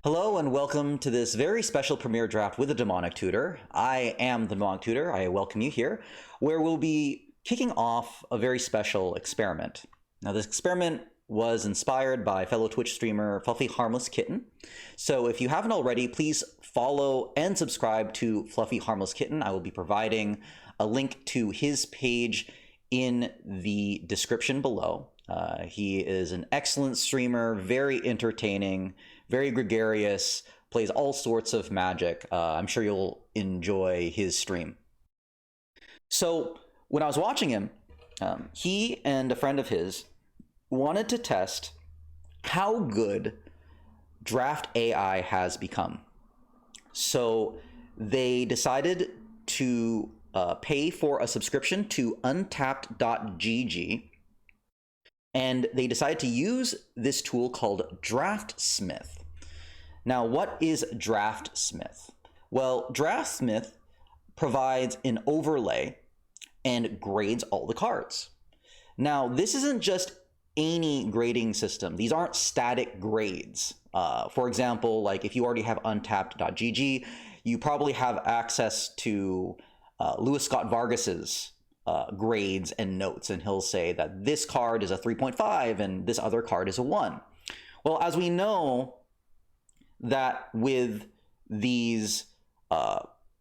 Hello and welcome to this very special premiere draft with a demonic tutor. I am the demonic tutor. I welcome you here, where we'll be kicking off a very special experiment. Now, this experiment was inspired by fellow Twitch streamer Fluffy Harmless Kitten. So if you haven't already, please follow and subscribe to Fluffy Harmless Kitten. I will be providing a link to his page in the description below. He is an excellent streamer, very entertaining, very gregarious, plays all sorts of magic. I'm sure you'll enjoy his stream. So when I was watching him, he and a friend of his wanted to test how good Draft AI has become. So they decided to pay for a subscription to untapped.gg, and they decided to use this tool called Draftsmith. Now, what is Draftsmith? Well, Draftsmith provides an overlay and grades all the cards. Now, this isn't just any grading system. These aren't static grades. For example, like if you already have untapped.gg, you probably have access to Louis Scott Vargas's grades and notes, and he'll say that this card is a 3.5 and this other card is a 1. Well, as we know that with these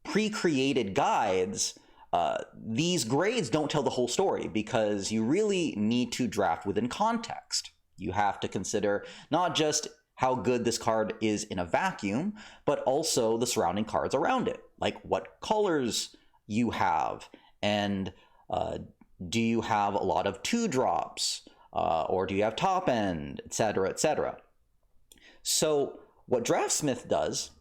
pre-created guides, these grades don't tell the whole story, because you really need to draft within context. You have to consider not just how good this card is in a vacuum, but also the surrounding cards around it, like what colors you have, and do you have a lot of 2-drops, or do you have top end, etc., etc. So what Draftsmith does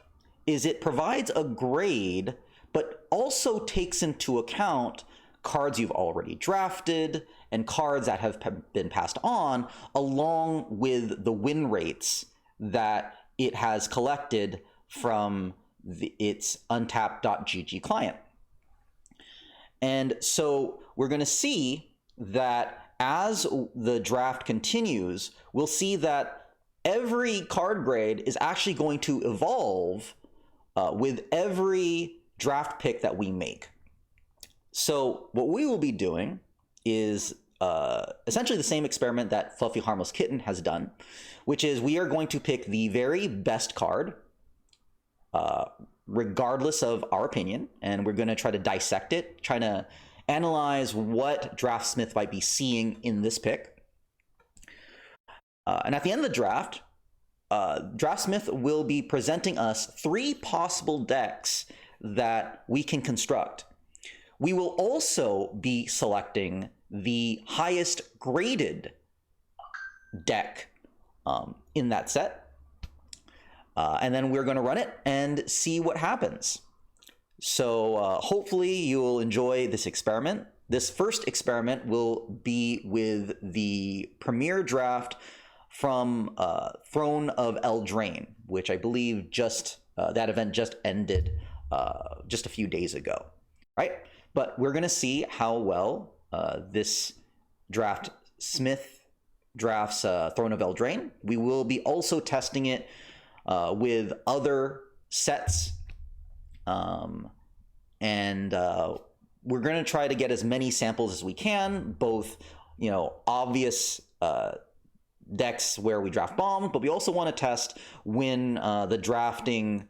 is it provides a grade, but also takes into account cards you've already drafted and cards that have been passed on, along with the win rates that it has collected from its untapped.gg client. And so we're going to see that as the draft continues, we'll see that every card grade is actually going to evolve with every draft pick that we make. So what we will be doing is essentially the same experiment that Fluffy Harmless Kitten has done, which is we are going to pick the very best card, regardless of our opinion, and we're going to try to dissect it, trying to analyze what Draftsmith might be seeing in this pick. And at the end of the draft, Draftsmith will be presenting us 3 possible decks that we can construct. We will also be selecting the highest graded deck in that set. And then we're going to run it and see what happens. So hopefully you'll enjoy this experiment. This first experiment will be with the premiere draft from Throne of Eldraine, which I believe just that event just ended just a few days ago, right? But we're going to see how well this Draftsmith drafts Throne of Eldraine. We will be also testing it with other sets, and we're going to try to get as many samples as we can, both obvious decks where we draft bombs, but we also want to test when the drafting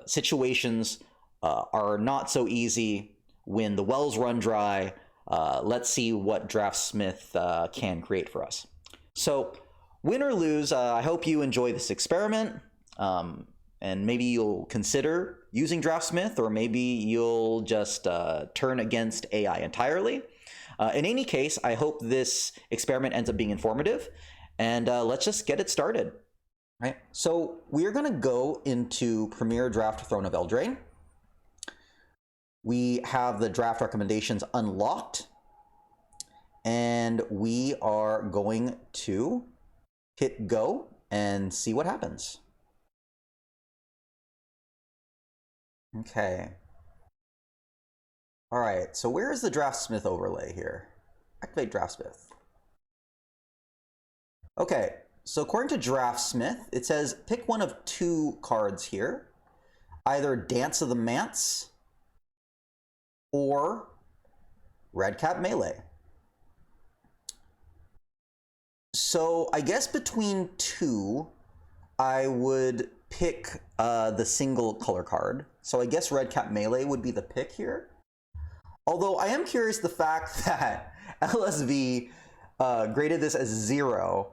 situations are not so easy, when the wells run dry. Let's see what Draftsmith can create for us. So win or lose, I hope you enjoy this experiment, and maybe you'll consider using Draftsmith, or maybe you'll just turn against AI entirely. In any case, I hope this experiment ends up being informative, and let's just get it started. Right? So we're going to go into Premier Draft Throne of Eldraine. We have the draft recommendations unlocked, and we are going to hit go and see what happens. Okay. All right, so where is the Draftsmith overlay here? Activate Draftsmith. Okay, So according to Draftsmith, it says pick one of two cards here. Either Dance of the Manse or Redcap Melee. So I guess between two, I would pick the single color card. So I guess Redcap Melee would be the pick here. Although I am curious the fact that LSV graded this as 0,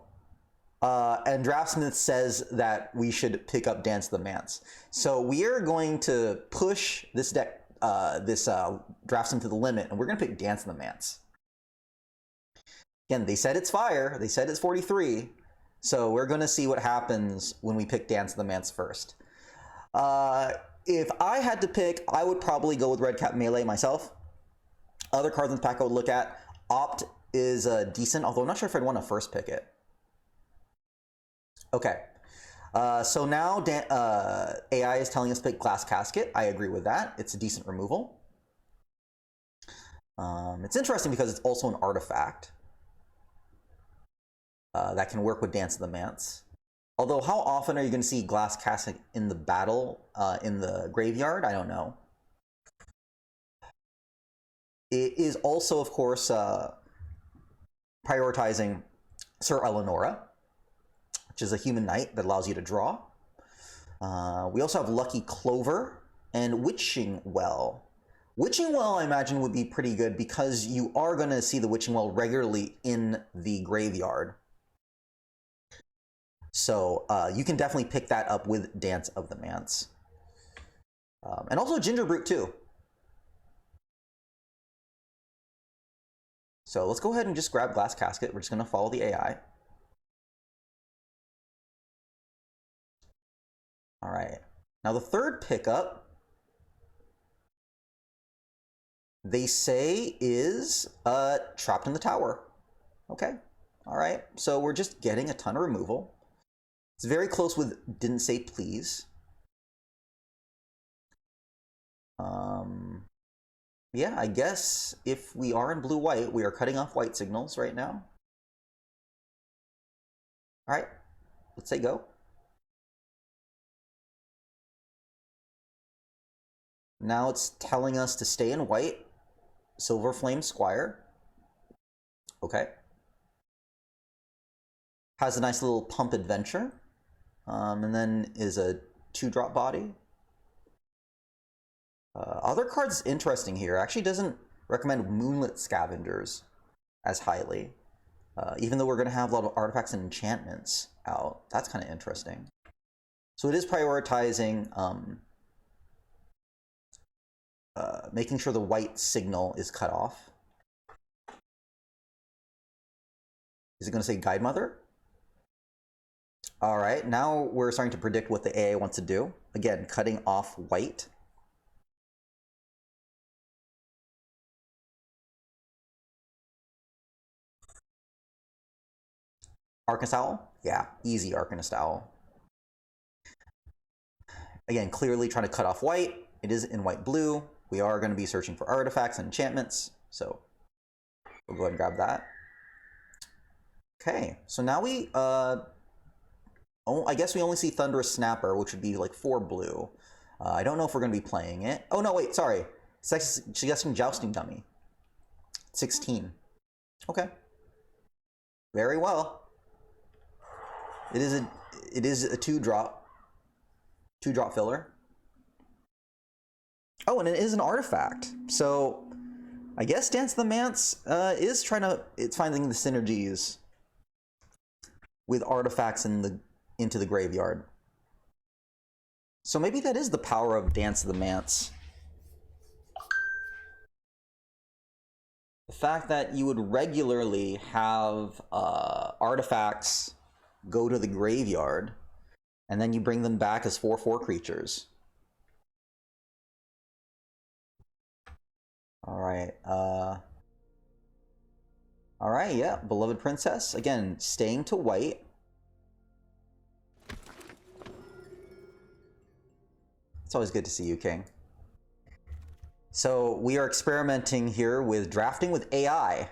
and Draftsmith says that we should pick up Dance of the Manse. So we are going to push this deck, Draftsmith to the limit, and we're going to pick Dance of the Manse. Again, they said it's fire. They said it's 43. So we're going to see what happens when we pick Dance of the Manse first. If I had to pick, I would probably go with Redcap Melee myself. Other cards in the pack I would look at. Opt is decent, although I'm not sure if I'd want to first pick it. Okay. So now AI is telling us to pick Glass Casket. I agree with that. It's a decent removal. It's interesting because it's also an artifact that can work with Dance of the Manse. Although, how often are you going to see Glass Casket in the battle, in the graveyard? I don't know. It is also, of course, prioritizing Sir Eleonora, which is a human knight that allows you to draw. We also have Lucky Clover and Witching Well. Witching Well, I imagine, would be pretty good because you are going to see the Witching Well regularly in the graveyard. So you can definitely pick that up with Dance of the Manse. And also Ginger Brute too. So let's go ahead and just grab Glass Casket. We're just going to follow the AI. All right. Now the third pickup, they say, is Trapped in the Tower. Okay. All right. So we're just getting a ton of removal. It's very close with Didn't Say Please. Yeah, I guess if we are in blue-white, we are cutting off white signals right now. All right, let's say go. Now it's telling us to stay in white. Silver Flame Squire. Okay. Has a nice little Pump Adventure. And then is a 2-drop body. Other cards interesting here. Actually doesn't recommend Moonlit Scavengers as highly. Even though we're going to have a lot of artifacts and enchantments out. That's kind of interesting. So it is prioritizing making sure the white signal is cut off. Is it going to say Guide Mother? All right, now we're starting to predict what the AI wants to do. Again, cutting off white. Arcanist Owl? Yeah, easy Arcanist Owl. Again, clearly trying to cut off white. It is in white-blue. We are going to be searching for artifacts and enchantments, so we'll go ahead and grab that. Okay, so now we, I guess we only see Thunderous Snapper, which would be like 4 blue. I don't know if we're going to be playing it. Oh, no, wait, sorry. Suggesting Jousting Dummy. 16. Okay. Very well. It is a 2-drop filler. Oh, and it is an artifact. So I guess Dance of the Manse is it's finding the synergies with artifacts into the graveyard. So maybe that is the power of Dance of the Manse. The fact that you would regularly have artifacts go to the graveyard, and then you bring them back as 4/4 creatures. All right. All right, yeah. Beloved Princess. Again, staying to white. It's always good to see you, King. So we are experimenting here with drafting with AI.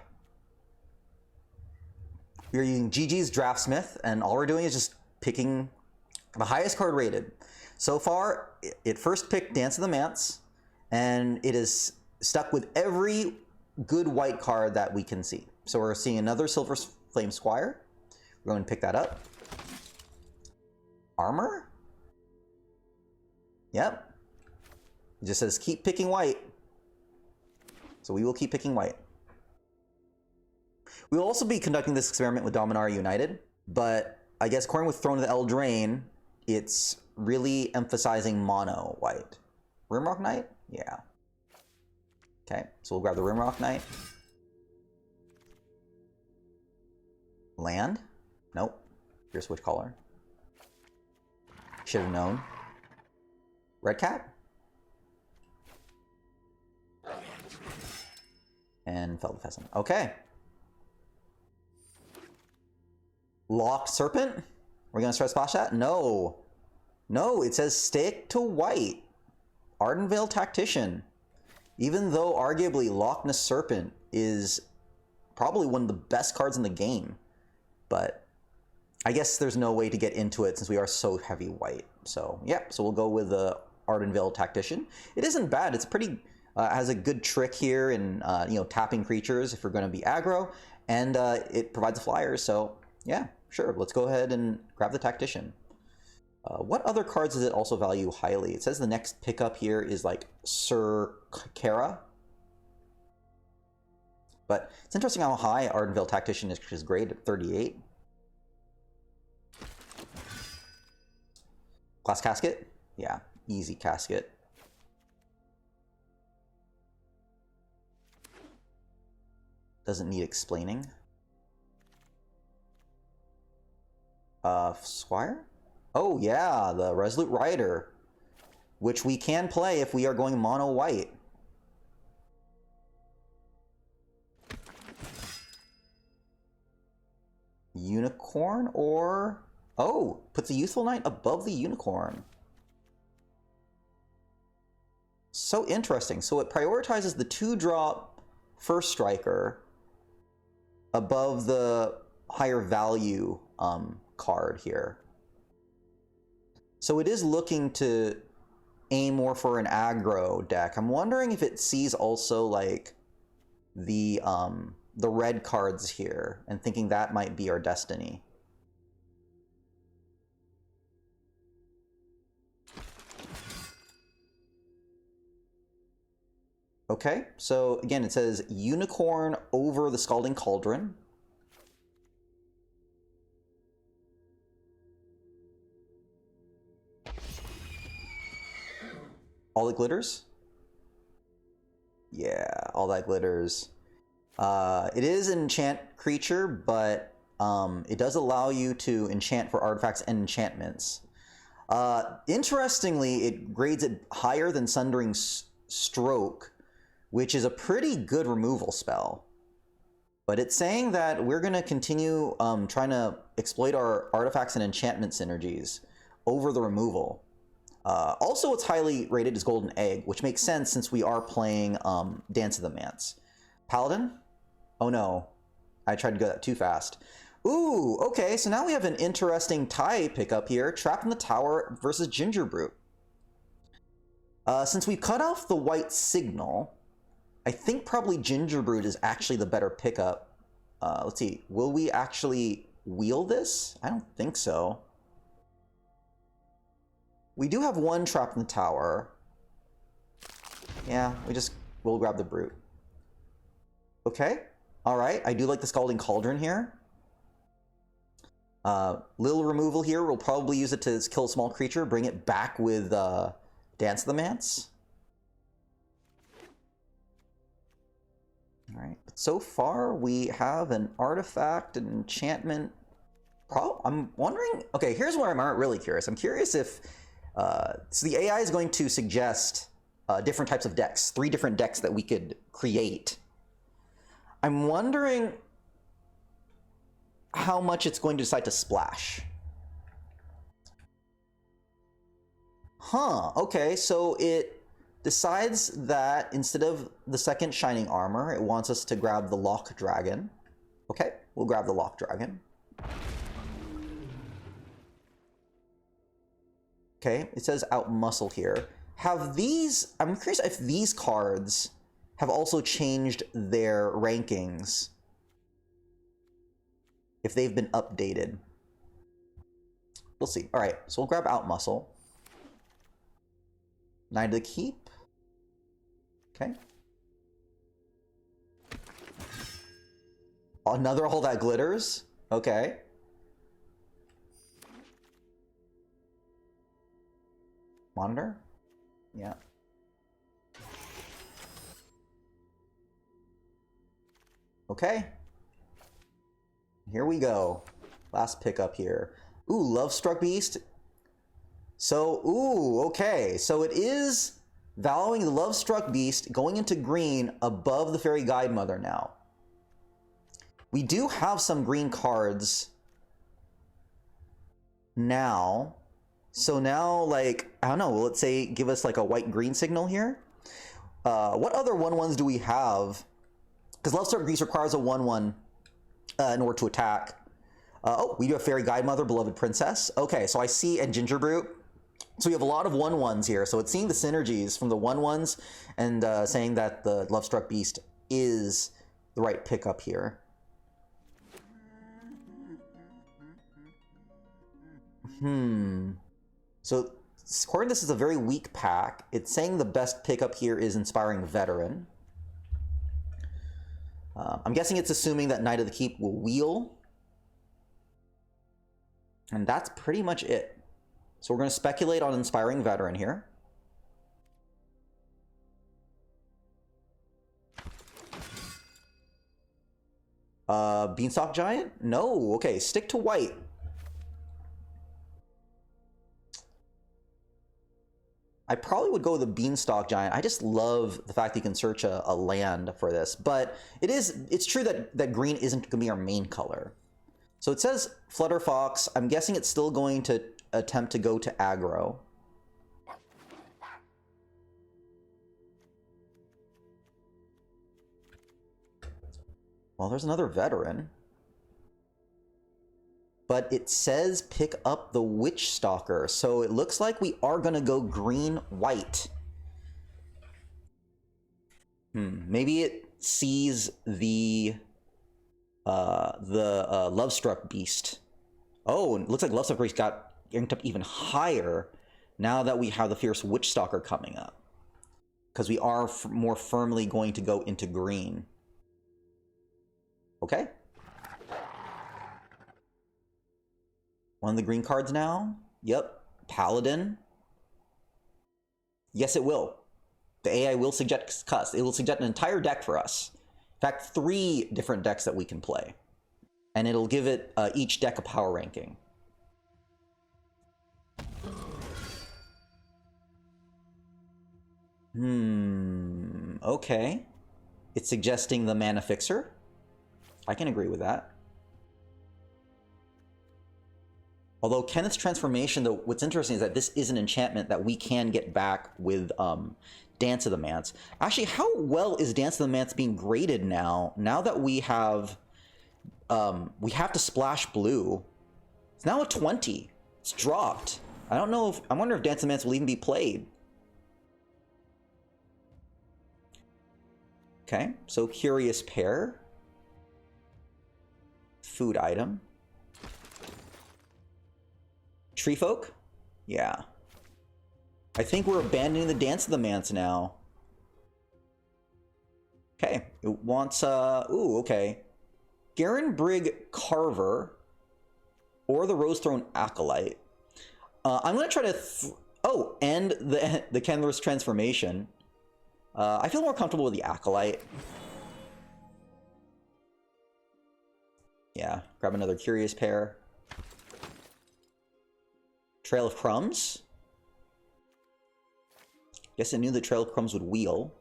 We are using GG's Draftsmith, and all we're doing is just picking the highest card rated. So far, it first picked Dance of the Manse, and it is stuck with every good white card that we can see. So we're seeing another Silver Flame Squire. We're going to pick that up. Armor? Yep. It just says keep picking white. So we will keep picking white. We will also be conducting this experiment with Dominaria United, but I guess according with Throne of the Eldraine, it's really emphasizing mono white. Rimrock Knight? Yeah. Okay, so we'll grab the Rimrock Knight. Land? Nope. Your switch color. Should have known. Red Cat? And Felled Pheasant. Okay. Locked Serpent? We're going to start splash that? No. No, it says stick to white. Ardenvale Tactician. Even though arguably Loch Ness Serpent is probably one of the best cards in the game. But I guess there's no way to get into it since we are so heavy white. So yeah, so we'll go with the Ardenvale Tactician. It isn't bad. It's pretty, has a good trick here in, tapping creatures if we're going to be aggro. And it provides a flyer, so yeah, sure. Let's go ahead and grab the Tactician. What other cards does it also value highly? It says the next pickup here is like Sir Kara. But it's interesting how high Ardenvale Tactician is great at 38. Glass Casket? Yeah, easy casket. Doesn't need explaining. Squire? Oh yeah, the Resolute Rider, which we can play if we are going mono white. Unicorn or... Oh, puts a Youthful Knight above the Unicorn. So interesting. So it prioritizes the 2-drop First Striker above the higher value card here. So it is looking to aim more for an aggro deck. I'm wondering if it sees also like the red cards here and thinking that might be our destiny. Okay, so again, it says Unicorn over the Scalding Cauldron. All that glitters? Yeah, all that glitters. It is an enchant creature, but it does allow you to enchant for artifacts and enchantments. Interestingly, it grades it higher than Sundering Stroke, which is a pretty good removal spell. But it's saying that we're going to continue trying to exploit our artifacts and enchantment synergies over the removal. Also, it's highly rated as Golden Egg, which makes sense since we are playing Dance of the Manse. Paladin? Oh no, I tried to go that too fast. Ooh, okay, so now we have an interesting tie pickup here. Trapped in the Tower versus Gingerbrute. Since we cut off the white signal, I think probably Gingerbrute is actually the better pickup. Let's see, will we actually wheel this? I don't think so. We do have one Trapped in the Tower. Yeah, we'll grab the Brute. Okay, all right, I do like the Scalding Cauldron here. Little removal here, we'll probably use it to kill a small creature, bring it back with Dance of the Manse. All right, but so far we have an artifact, an enchantment. I'm wondering, okay, here's where I'm really curious. I'm curious if, so the AI is going to suggest different types of decks, 3 different decks that we could create. I'm wondering how much it's going to decide to splash. Huh, okay, so it decides that instead of the second Shining Armor, it wants us to grab the Lock Dragon. Okay, we'll grab the Lock Dragon. Okay, it says outmuscle here. Have these, I'm curious if these cards have also changed their rankings. If they've been updated. We'll see. All right, so we'll grab outmuscle. Knight of the Keep. Okay. Another hole that glitters. Okay. Monitor? Yeah. Okay. Here we go. Last pickup here. Ooh, Lovestruck Beast. So, ooh, okay. So it is valuing the Lovestruck Beast going into green above the Fairy Guidemother now. We do have some green cards now. So now, like, I don't know, let's say give us like a white-green signal here. What other 1/1s do we have? Because Lovestruck Beast requires a 1/1 in order to attack. Oh, we do have Fairy Guidemother, Beloved Princess. Okay, so I see, and Gingerbrute. So we have a lot of 1/1s here. So it's seeing the synergies from the 1/1s and saying that the Lovestruck Beast is the right pickup here. So according to this is a very weak pack. It's saying the best pickup here is Inspiring Veteran. I'm guessing it's assuming that Knight of the Keep will wheel. And that's pretty much it. So we're going to speculate on Inspiring Veteran here. Beanstalk Giant? No. Okay, stick to white. I probably would go with the Beanstalk Giant. I just love the fact that you can search a land for this. But it's true that green isn't going to be our main color. So it says Flutterfox. I'm guessing it's still going to attempt to go to aggro. Well, there's another veteran. But it says pick up the Witch Stalker. So it looks like we are going to go green-white. Maybe it sees the Lovestruck Beast. Oh, it looks like Lovestruck Beast got yanked up even higher now that we have the Fierce Witch Stalker coming up. Because we are more firmly going to go into green. Okay. One of the green cards now. Yep. Paladin. Yes, it will. The AI will suggest cuts. It will suggest an entire deck for us. In fact, 3 different decks that we can play. And it'll give it each deck a power ranking. Okay. It's suggesting the Mana Fixer. I can agree with that. Although Kenneth's Transformation, though, what's interesting is that this is an enchantment that we can get back with Dance of the Manse. Actually, how well is Dance of the Manse being graded now? Now that we have to splash blue. It's now a 20. It's dropped. I don't know if, I wonder if Dance of the Manse will even be played. Okay, so Curious Pair. Food item. Tree Folk? Yeah. I think we're abandoning the Dance of the Manse now. Okay. It wants, ooh, okay. Garen Brigg Carver or the Rose Throne Acolyte. I'm going to try to, and the Kenrith's Transformation. I feel more comfortable with the Acolyte. Yeah, grab another Curious Pair. Trail of Crumbs. Guess I knew the Trail of Crumbs would wheel.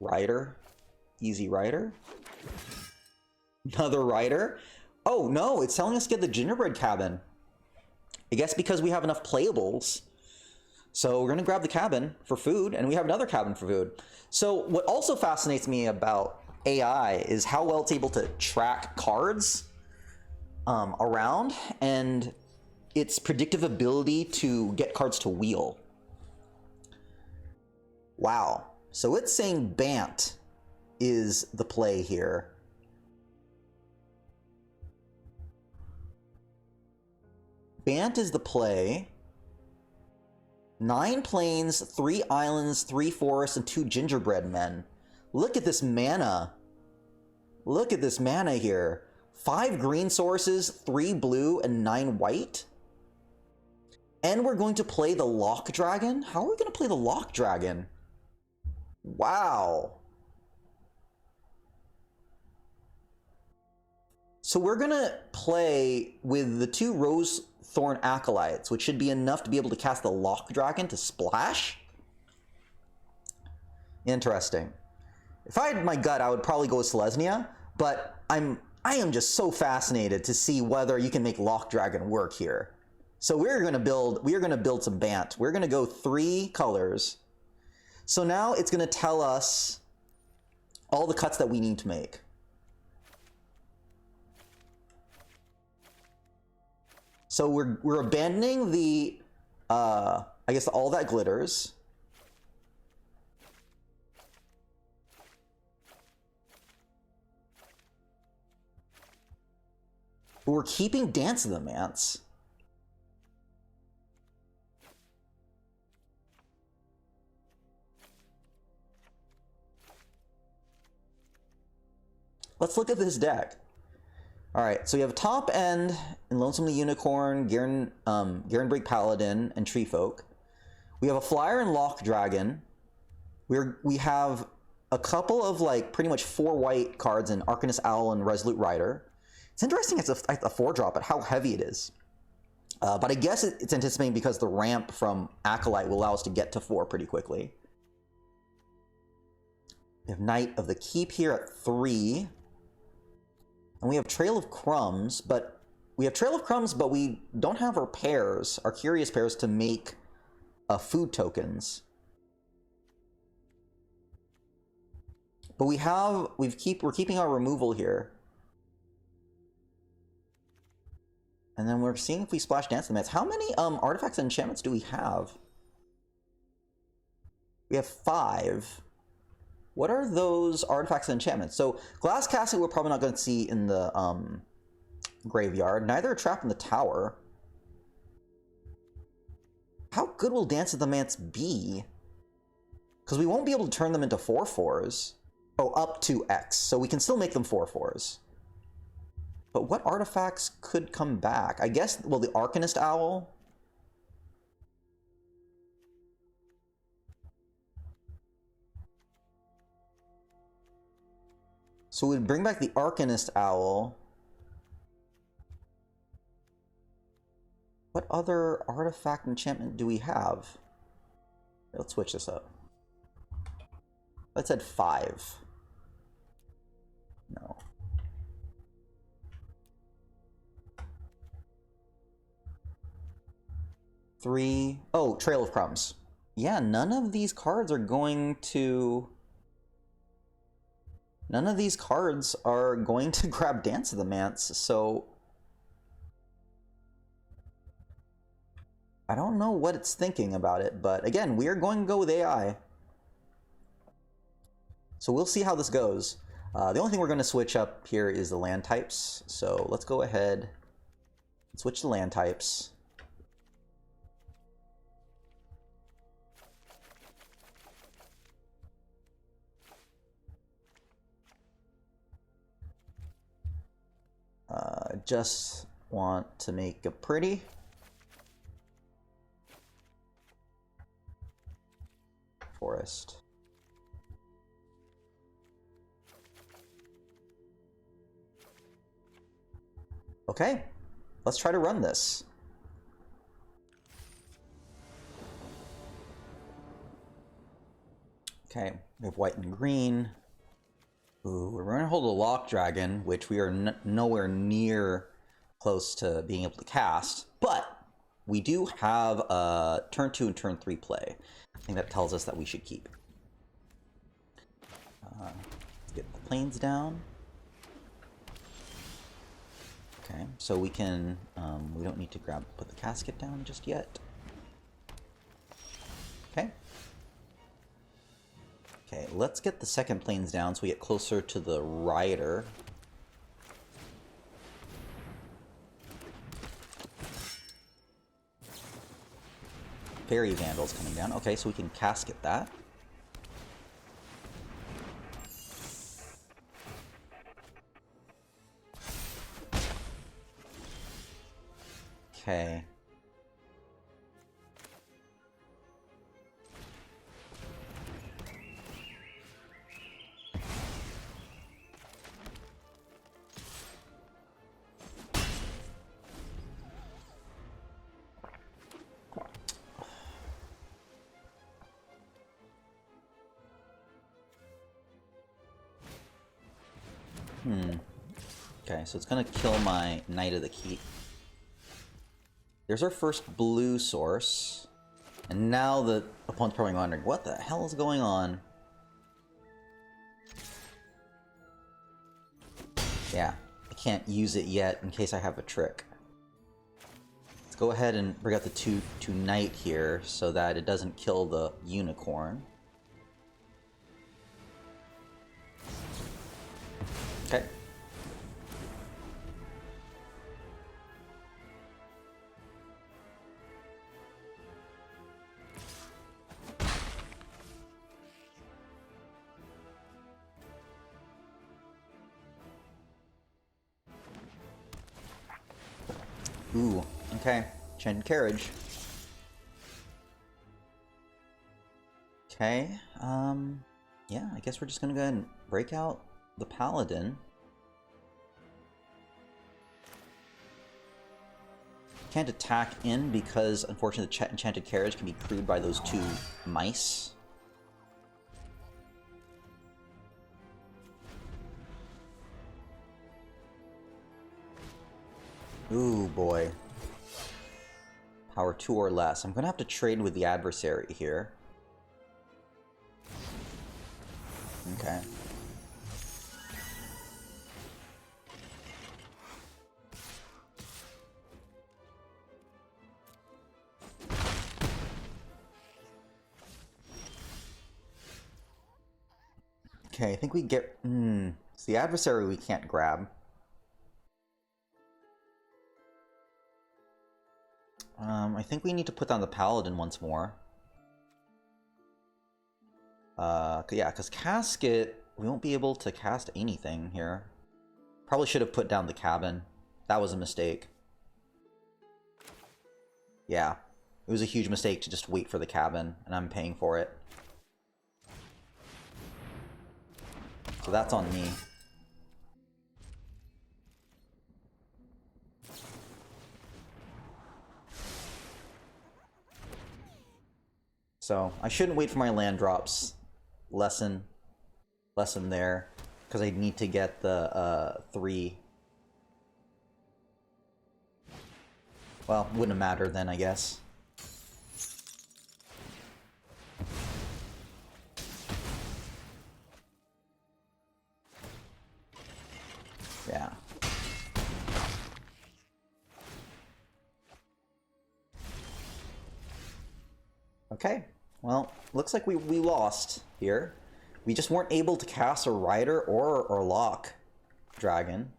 Rider. Easy Rider. Another Rider. Oh no, it's telling us to get the Gingerbread Cabin. I guess because we have enough playables. So we're going to grab the cabin for food, and we have another cabin for food. So what also fascinates me about AI is how well it's able to track cards. around, and its predictive ability to get cards to wheel. Wow. So it's saying Bant is the play here. Bant is the play. 9 plains, 3 islands, 3 forests, and 2 gingerbread men. Look at this mana. Look at this mana here. 5 green sources, 3 blue, and 9 white. And we're going to play the Lock Dragon? How are we going to play the Lock Dragon? Wow. So we're going to play with the 2 Rose Thorn Acolytes, which should be enough to be able to cast the Lock Dragon to splash. Interesting. If I had my gut, I would probably go with Selesnya, but I am just so fascinated to see whether you can make Lock Dragon work here. So we are going to build some Bant. We're going to go 3 colors. So now it's going to tell us all the cuts that we need to make. So we're abandoning the, I guess, all that glitters. But we're keeping Dance of the Mance. Let's look at this deck. All right, so we have top end in Lonesomely Unicorn, Garenbreak Paladin, and Tree Folk. We have a flyer in Lock Dragon. We have a couple of like pretty much 4 white cards in Arcanist Owl and Resolute Rider. It's interesting it's a 4-drop, but how heavy it is. But I guess it's anticipating because the ramp from Acolyte will allow us to get to 4 pretty quickly. We have Knight of the Keep here at 3. And we have Trail of Crumbs, but we don't have our pairs, our Curious pairs, to make food tokens. But we're keeping our removal here. And then we're seeing if we splash Dance of the Mance. How many artifacts and enchantments do we have? We have 5. What are those artifacts and enchantments? So Glass Casket we're probably not going to see in the graveyard. Neither are Trapped in the Tower. How good will Dance of the Mance be? Because we won't be able to turn them into 4/4s. Oh, up to X. So we can still make them 4/4s. But what artifacts could come back? I guess, well, the Arcanist Owl. So we'd bring back the Arcanist Owl. What other artifact enchantment do we have? Let's switch this up. Let's add 5. No. Three. Oh, Trail of Crumbs. Yeah, none of these cards are going to grab Dance of the Mance, so I don't know what it's thinking about it, but again, we are going to go with AI. So we'll see how this goes. The only thing we're going to switch up here is the land types, so let's go ahead and switch the land types. Just want to make a pretty. Forest. Okay, let's try to run this. Okay, we have white and green. Ooh, we're going to hold a Lock Dragon, which we are nowhere near close to being able to cast, but we do have a turn 2 and turn 3 play. I think that tells us that we should keep. Let's get the plains down. Okay, so we can, we don't need to put the casket down just yet. Okay. Okay, let's get the second planes down so we get closer to the rider. Fairy Vandal's coming down. Okay, so we can casket that. Okay. Okay, so it's gonna kill my Knight of the Keep. There's our first blue source. And now the opponent's probably wondering, what the hell is going on? Yeah, I can't use it yet in case I have a trick. Let's go ahead and bring out the 2/2 Knight here so that it doesn't kill the unicorn. Okay. Ooh, okay. Enchanted Carriage. Okay, yeah, I guess we're just gonna go ahead and break out the Paladin. Can't attack in because, unfortunately, the Enchanted Carriage can be crewed by those 2 mice. Ooh, boy. Power 2 or less. I'm gonna have to trade with the adversary here. Okay. Okay, I think we get... it's the adversary we can't grab. I think we need to put down the Paladin once more. Yeah, because Casket, we won't be able to cast anything here. Probably should have put down the cabin. That was a mistake. Yeah, it was a huge mistake to just wait for the cabin, and I'm paying for it. So that's on me. So I shouldn't wait for my land drops. Lesson there, because I need to get the 3. Well, wouldn't have mattered then, I guess. Yeah. Okay. Well, looks like we lost here. We just weren't able to cast a Rider or lock Dragon.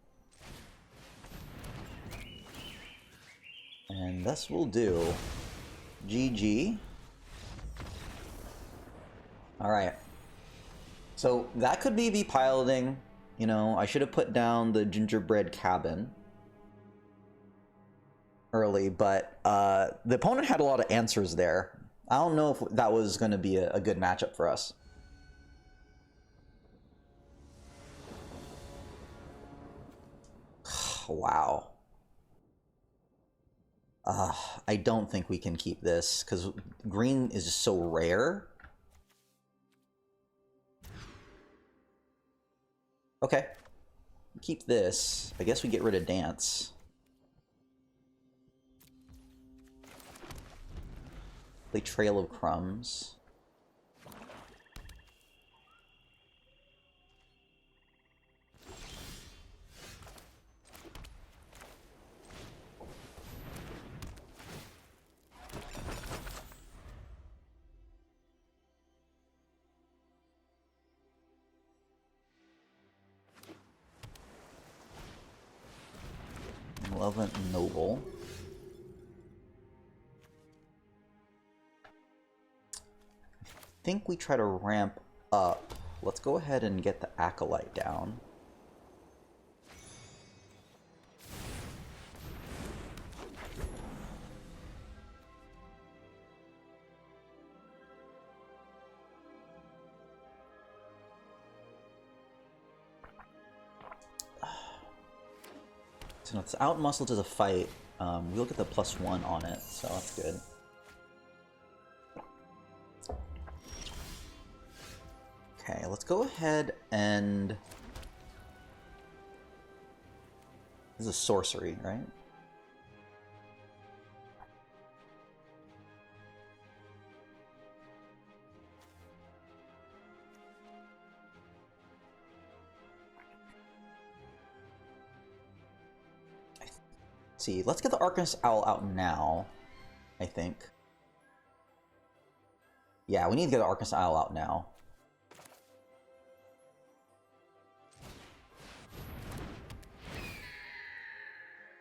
And this will do. GG. Alright. So that could be piloting. You know, I should have put down the gingerbread cabin early, but the opponent had a lot of answers there. I don't know if that was going to be a good matchup for us. Wow. I don't think we can keep this, because green is just so rare. Okay. Keep this. I guess we get rid of Dance. Play Trail of Crumbs. Malevolent Noble. I think we try to ramp up. Let's go ahead and get the Acolyte down. So it's out muscle to the fight. We'll get the +1 on it, so that's good. Okay, let's go ahead and... This is a sorcery, right? See, let's get the Arcanist Owl out now, I think. Yeah, we need to get the Arcanist Owl out now.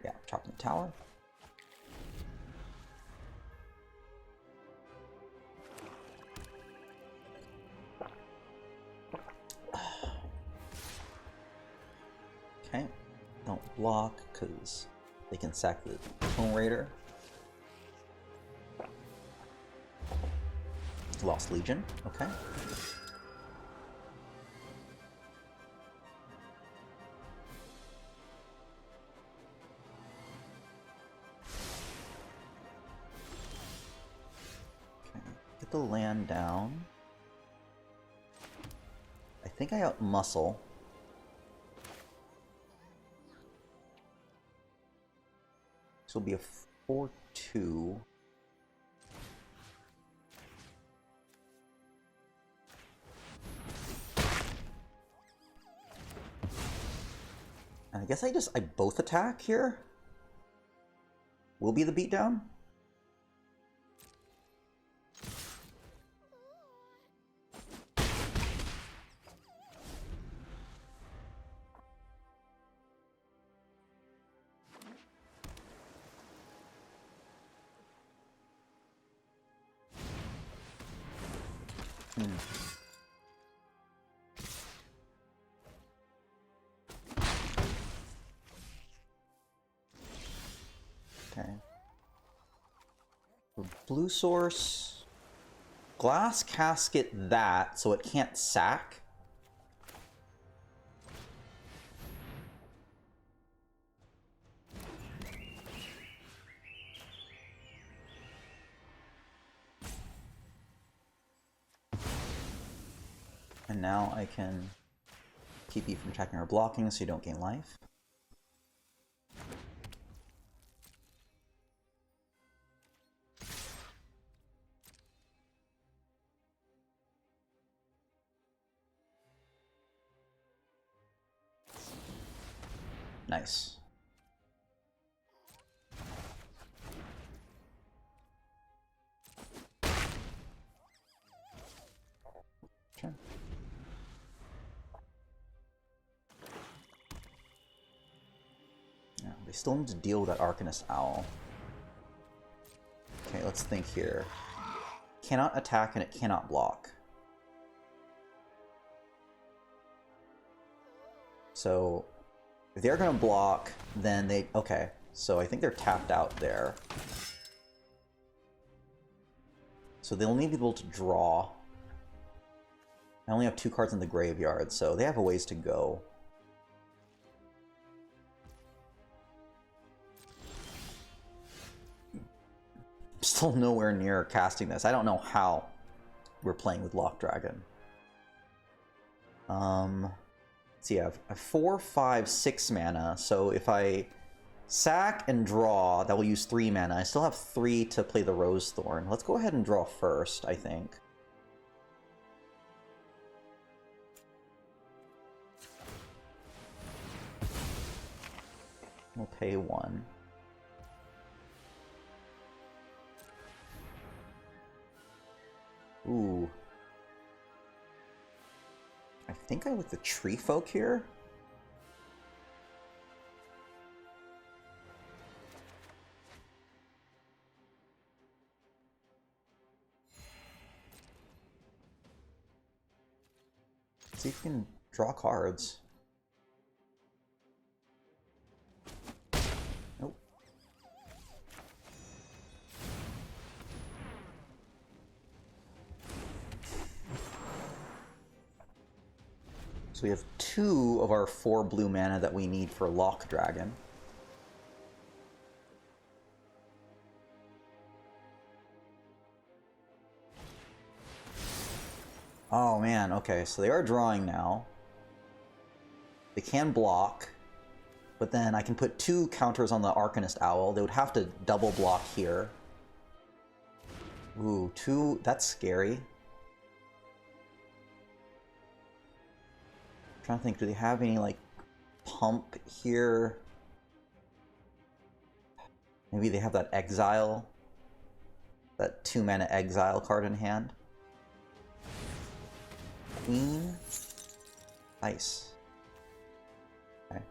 Yeah, chopping the tower. Okay, don't block, because they can sack the Home Raider. Lost Legion, okay. Okay, get the land down. I think I out muscle. This will be a 4-2. And I guess I both attack here. Will be the beatdown. Okay. Blue source. Glass casket that, so it can't sack. And now I can keep you from attacking or blocking so you don't gain life. Nice. Okay. Yeah, they still need to deal with that Arcanist Owl. Okay, let's think here. Cannot attack and it cannot block. So if they're going to block, then they... Okay, so I think they're tapped out there. So they'll need to be able to draw. I only have 2 cards in the graveyard, so they have a ways to go. Still nowhere near casting this. I don't know how we're playing with Lock Dragon. See, I have 4, 5, 6 mana, so if I sack and draw, that will use 3 mana. I still have 3 to play the Rose Thorn. Let's go ahead and draw first, I think. We'll pay 1. Ooh. I think I like the Tree Folk here. see if we can draw cards. Nope. So we have 2 of our 4 blue mana that we need for Lock Dragon. Oh man, okay, so they are drawing now. They can block, but then I can put 2 counters on the Arcanist Owl. They would have to double block here. Ooh, 2, that's scary. I'm trying to think, do they have any, like, pump here? Maybe they have that Exile. That 2 mana Exile card in hand. Queen. Nice. Okay.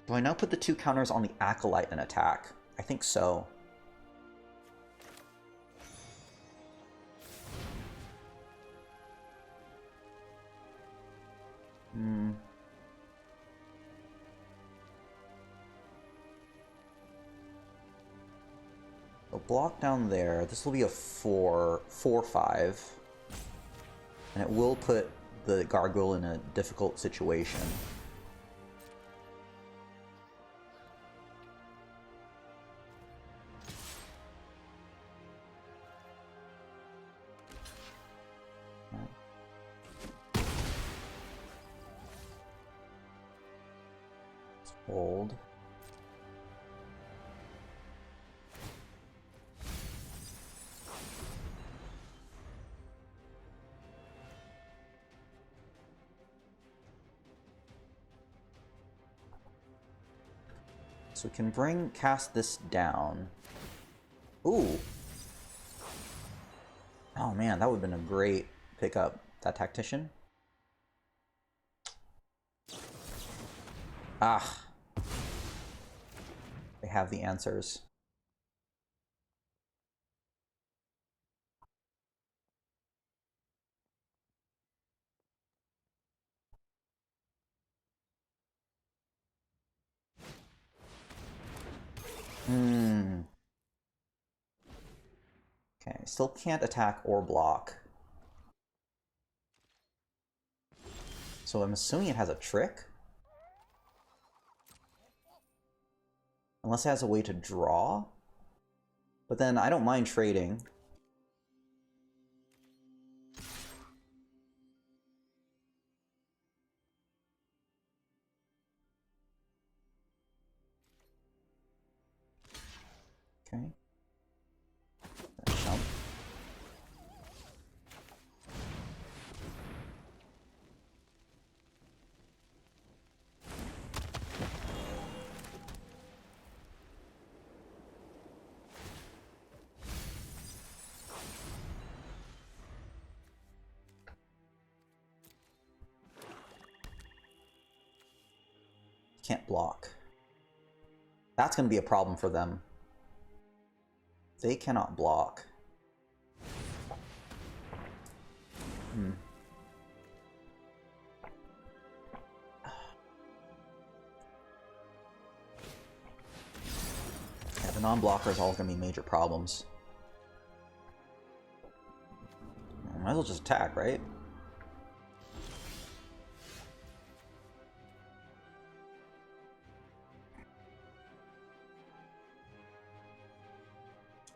Do I now put the 2 counters on the Acolyte and attack? I think so. So block down there. This will be a 4/5. And it will put the Gargoyle in a difficult situation. Hold. So we can cast this down. Ooh. Oh man, that would have been a great pickup, that Tactician. Ah. They have the answers. Okay, still can't attack or block. So I'm assuming it has a trick? Unless it has a way to draw? But then I don't mind trading. Okay. Jump. Can't block. That's going to be a problem for them. They cannot block. Yeah, the non-blocker is always going to be major problems. Might as well just attack, right?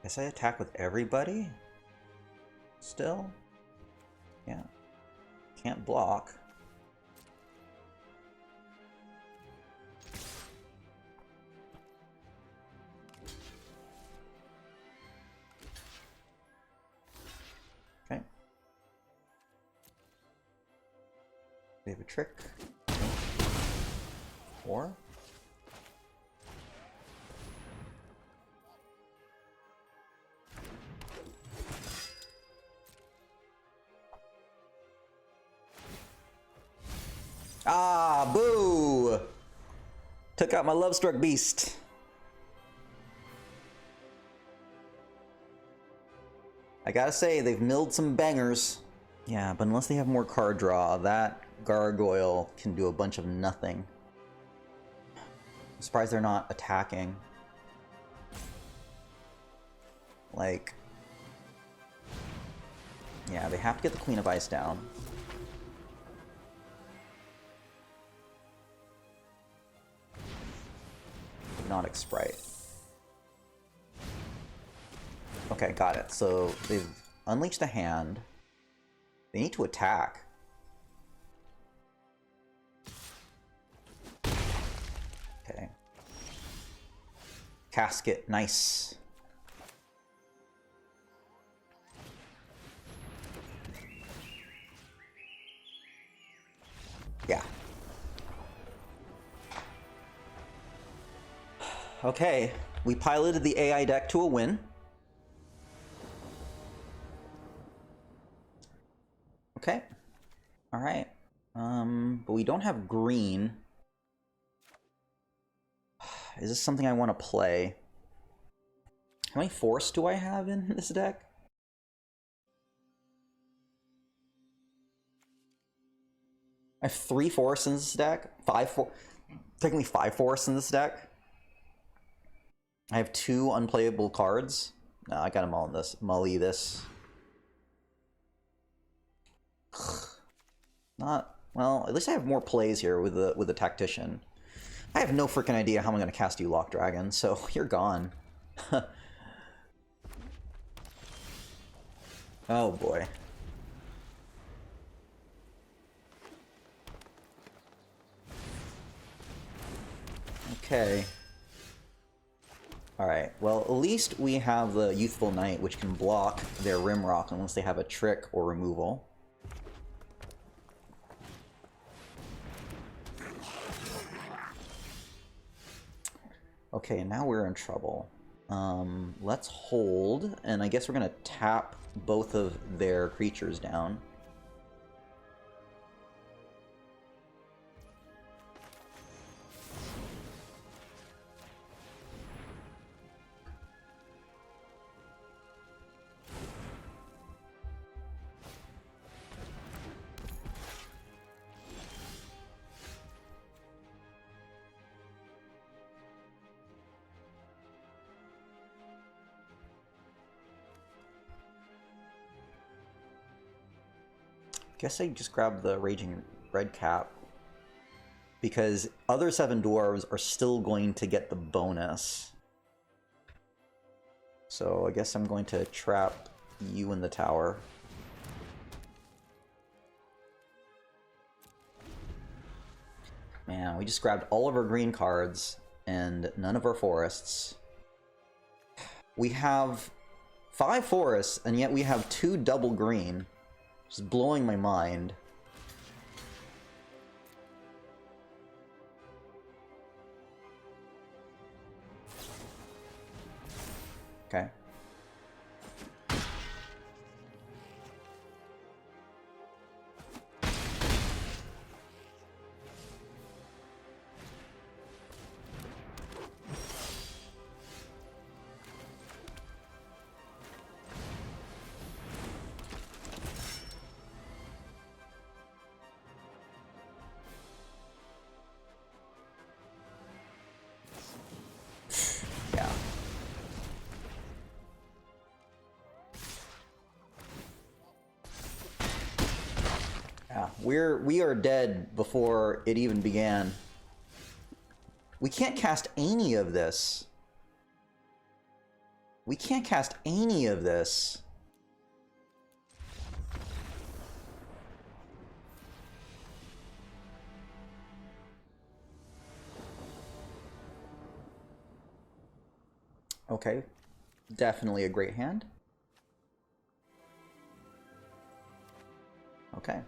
Guess I attack with everybody? Still? Yeah. Can't block. Okay. We have a trick. Or? Ah, boo! Took out my Love-Struck Beast. I gotta say, they've milled some bangers. Yeah, but unless they have more card draw, that Gargoyle can do a bunch of nothing. I'm surprised they're not attacking. Like... yeah, they have to get the Queen of Ice down. Hypnotic Sprite. Okay, got it. So they've unleashed the hand. They need to attack. Okay. Casket, nice. Yeah. Okay, we piloted the AI deck to a win. Okay. All right. But we don't have green. Is this something I want to play? How many force do I have in this deck? I have 3 force in this deck. Technically 5 force in this deck. I have 2 unplayable cards. No, I gotta mully this. Not well. At least I have more plays here with the tactician. I have no freaking idea how I'm gonna cast you, Lock Dragon. So you're gone. Oh boy. Okay. Alright, well, at least we have the Youthful Knight, which can block their Rimrock unless they have a trick or removal. Okay, now we're in trouble. Let's hold, and I guess we're gonna tap both of their creatures down. Guess I just grabbed the Raging Red Cap because other 7 dwarves are still going to get the bonus. So I guess I'm going to trap you in the tower. Man, we just grabbed all of our green cards and none of our forests. We have 5 forests and yet we have 2 double green. Just blowing my mind. Okay. We are dead before it even began. We can't cast any of this. We can't cast any of this. Okay. Definitely a great hand. Okay.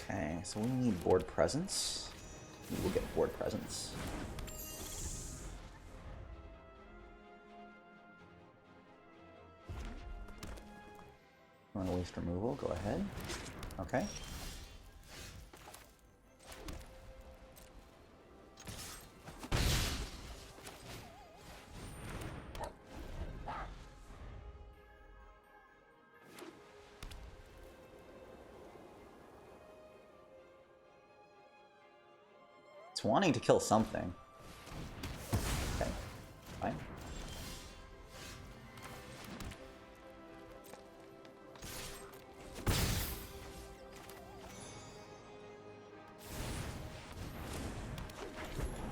Okay, so we need board presence. We'll get board presence. Want to waste removal? Go ahead. Okay. It's wanting to kill something. Okay, fine.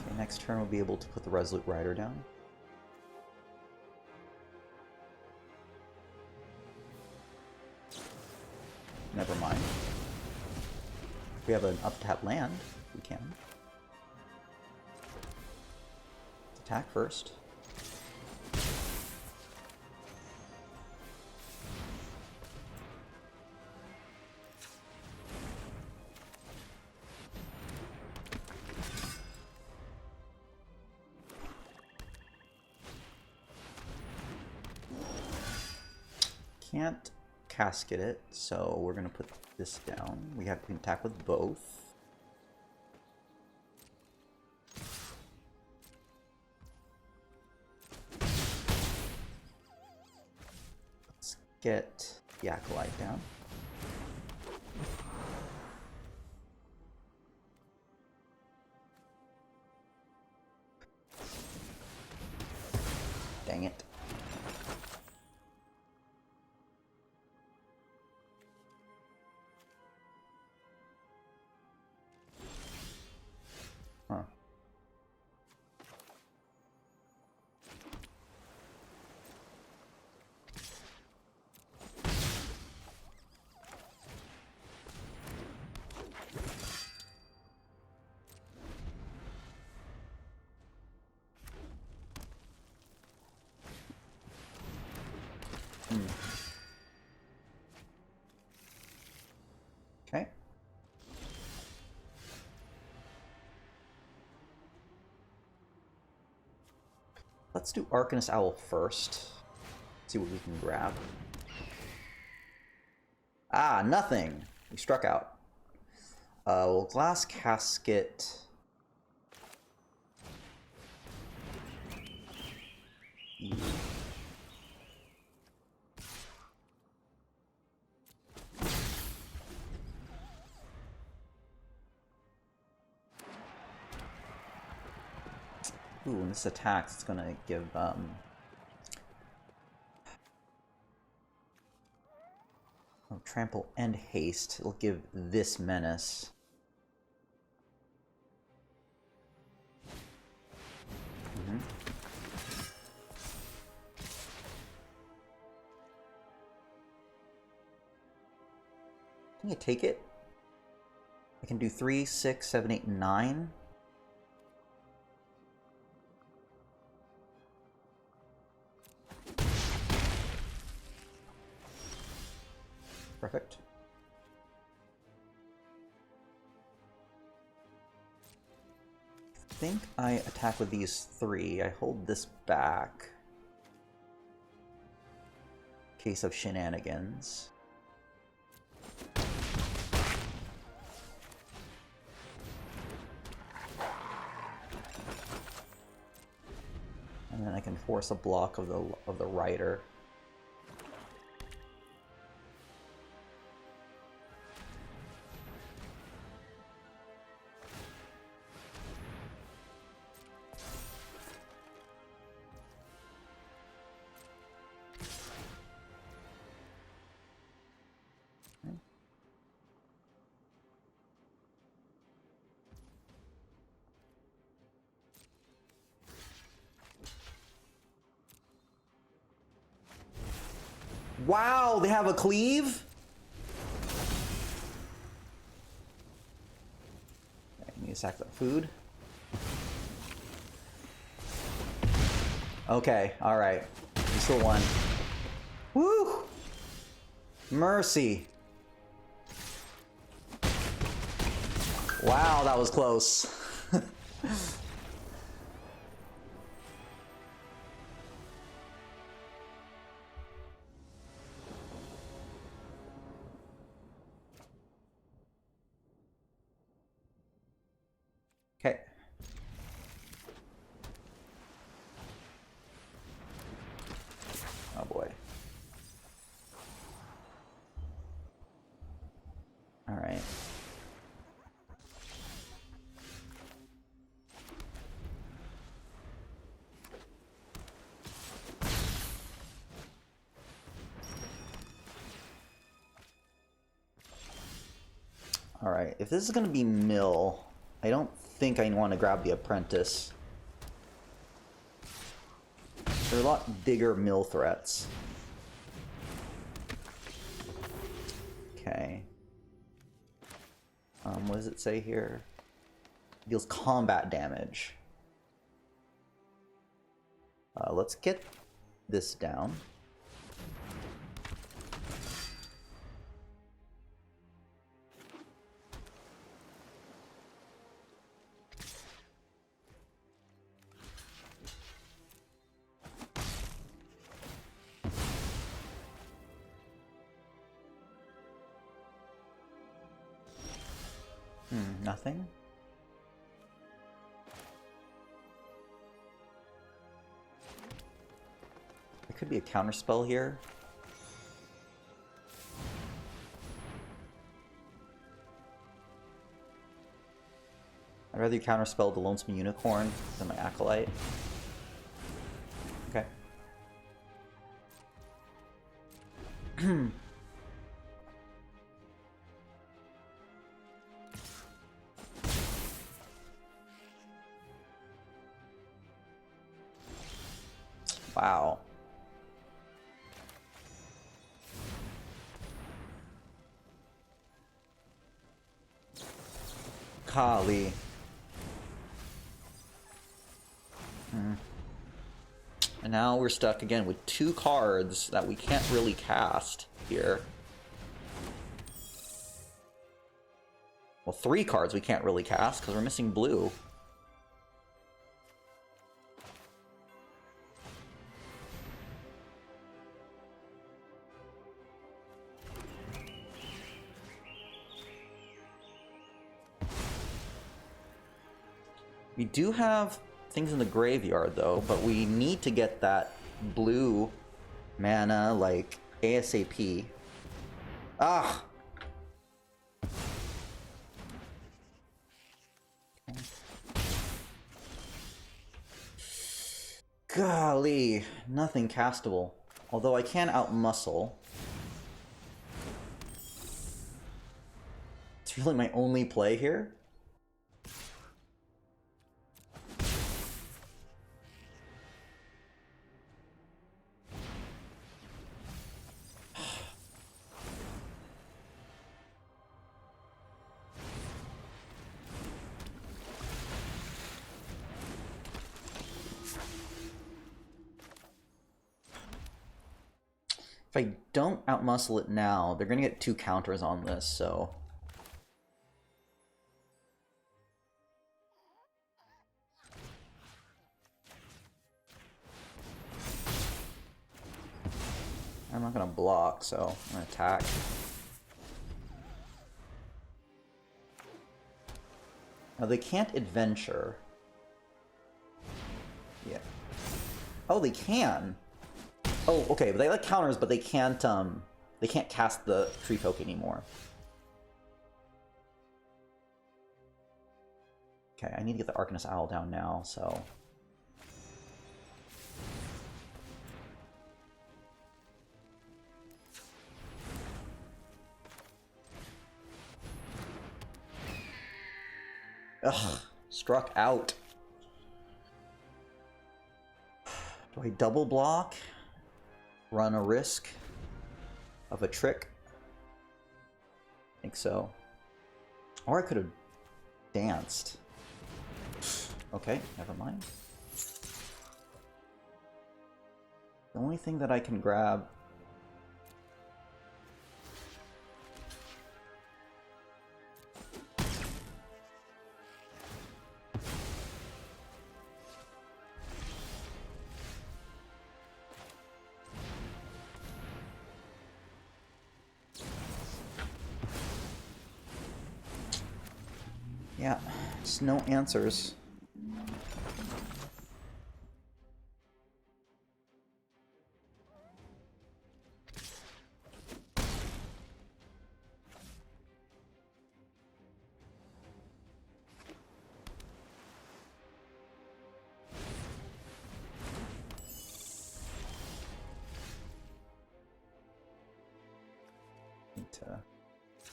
Okay, next turn we'll be able to put the Resolute Rider down. Never mind. If we have an up-tap land, we can. Attack first. Can't casket it, so we're gonna put this down. We have to attack with both. Let's get the Acolyte down. Dang it. Huh. Okay. Let's do Arcanist Owl first. See what we can grab. Ah, nothing! We struck out. Well, Glass Casket. Ooh, when this attacks, it's gonna give, oh, trample and haste. It'll give this menace. Can you take it? I can do 3, 6, 7, 8, 9. Perfect. I think I attack with these 3. I hold this back. Case of shenanigans. And then I can force a block of the rider. Wow, they have a cleave? Okay, I need to sack that food. Okay, alright. We still won. Woo! Mercy. Wow, that was close. Alright, if this is going to be mill, I don't think I want to grab the apprentice. There are a lot bigger mill threats. Okay. What does it say here? Deals combat damage. Let's get this down. Nothing. There could be a counterspell here. I'd rather you counterspell the Lonesome Unicorn than my Acolyte. Okay. Wow. Golly. And now we're stuck again with 2 cards that we can't really cast here. Well, 3 cards we can't really cast because we're missing blue. We do have things in the graveyard, though, but we need to get that blue mana, like, ASAP. Ah! Golly, nothing castable. Although I can outmuscle. It's really my only play here. If I don't outmuscle it now, they're gonna get 2 counters on this, so... I'm not gonna block, so I'm gonna attack. Now they can't adventure. Yeah. Oh, they can! Oh, okay, but they like counters, but they can't cast the tree folk anymore. Okay, I need to get the Arcanist Owl down now, so... Ugh, struck out. Do I double block? Run a risk of a trick? I think so. Or I could have danced. Okay, never mind. The only thing that I can grab... Yeah, just no answers. Need to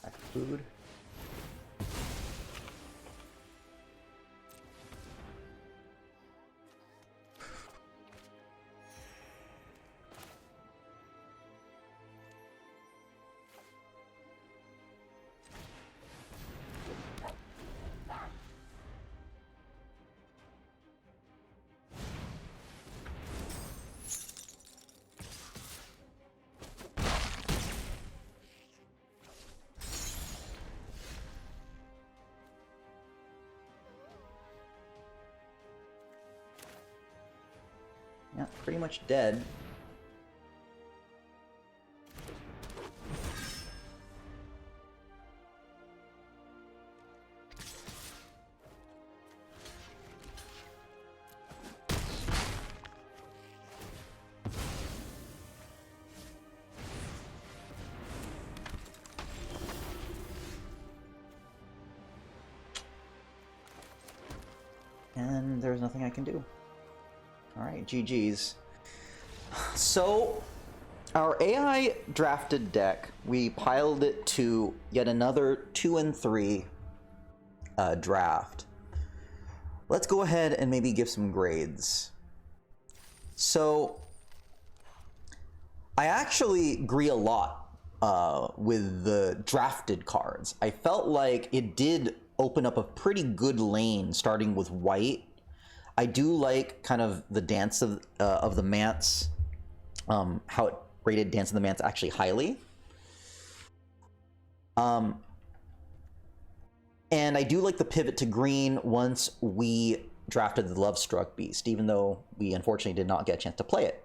pack food. pretty much dead. And there's nothing I can do. Alright, GG's. So, our AI drafted deck, we piled it to yet another 2 and 3 draft. Let's go ahead and maybe give some grades. So, I actually agree a lot with the drafted cards. I felt like it did open up a pretty good lane starting with white. I do like kind of the Dance of the Mance, how it rated Dance of the Mance actually highly. And I do like the pivot to green once we drafted the Lovestruck Beast, even though we unfortunately did not get a chance to play it.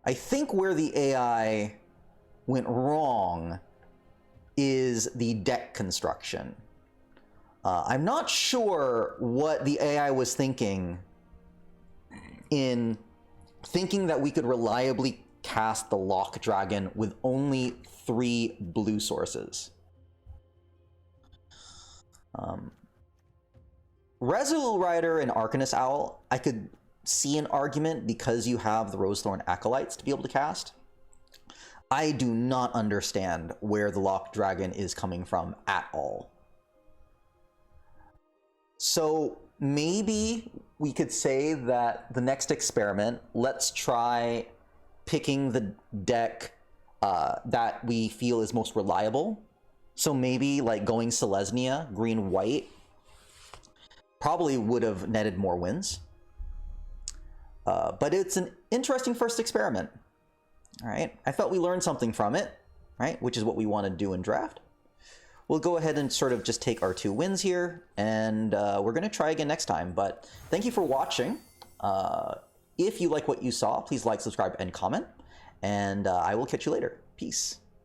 I think where the AI went wrong is the deck construction. I'm not sure what the AI was thinking in thinking that we could reliably cast the Lock Dragon with only 3 blue sources. Resolute Rider and Arcanist Owl, I could see an argument because you have the Rosethorn Acolytes to be able to cast. I do not understand where the Lock Dragon is coming from at all. So maybe we could say that the next experiment, let's try picking the deck that we feel is most reliable. So maybe like going Selesnya, green-white, probably would have netted more wins. But it's an interesting first experiment. All right, I felt we learned something from it, right? Which is what we want to do in draft. We'll go ahead and sort of just take our 2 wins here, and we're going to try again next time. But thank you for watching. If you like what you saw, please like, subscribe, and comment. And I will catch you later. Peace.